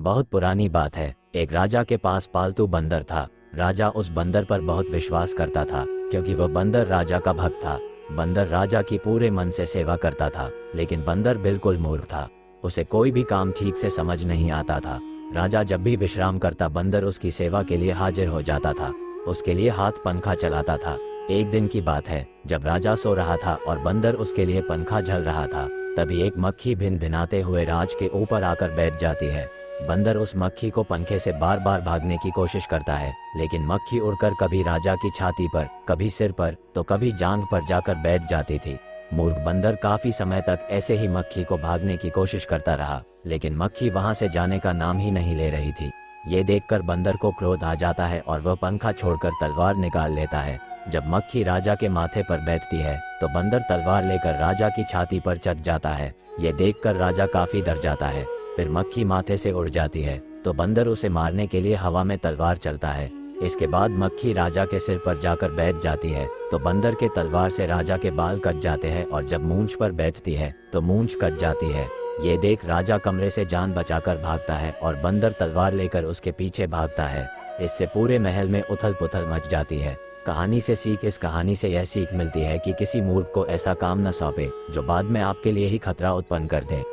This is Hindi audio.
बहुत पुरानी बात है। एक राजा के पास पालतू बंदर था। राजा उस बंदर पर बहुत विश्वास करता था क्योंकि वह बंदर राजा का भक्त था। बंदर राजा की पूरे मन से सेवा करता था, लेकिन बंदर बिल्कुल मूर्ख था। उसे कोई भी काम ठीक से समझ नहीं आता था। राजा जब भी विश्राम करता, बंदर उसकी सेवा के लिए हाजिर हो जाता था, उसके लिए हाथ पंखा चलाता था। एक दिन की बात है, जब राजा सो रहा था और बंदर उसके लिए पंखा झल रहा था, तभी एक मक्खी भिन भिनाते हुए राज के ऊपर आकर बैठ जाती है। बंदर उस मक्खी को पंखे से बार बार भागने की कोशिश करता है, लेकिन मक्खी उड़कर कभी राजा की छाती पर, कभी सिर पर, तो कभी जांघ पर जाकर बैठ जाती थी। मूर्ख बंदर काफी समय तक ऐसे ही मक्खी को भागने की कोशिश करता रहा, लेकिन मक्खी वहां से जाने का नाम ही नहीं ले रही थी। ये देखकर बंदर को क्रोध आ जाता है और वह पंखा छोड़कर तलवार निकाल लेता है। जब मक्खी राजा के माथे पर बैठती है, तो बंदर तलवार लेकर राजा की छाती पर चढ़ जाता है। ये देखकर राजा काफी डर जाता है। फिर मक्खी माथे से उड़ जाती है, तो बंदर उसे मारने के लिए हवा में तलवार चलता है। इसके बाद मक्खी राजा के सिर पर जाकर बैठ जाती है, तो बंदर के तलवार से राजा के बाल कट जाते हैं, और जब मूंछ पर बैठती है तो मूंछ कट जाती है। ये देख राजा कमरे से जान बचाकर भागता है और बंदर तलवार लेकर उसके पीछे भागता है। इससे पूरे महल में उथल पुथल मच जाती है। कहानी से सीख। इस कहानी से यह सीख मिलती है कि किसी मूर्ख को ऐसा काम न सौंपे जो बाद में आपके लिए ही खतरा उत्पन्न कर दे।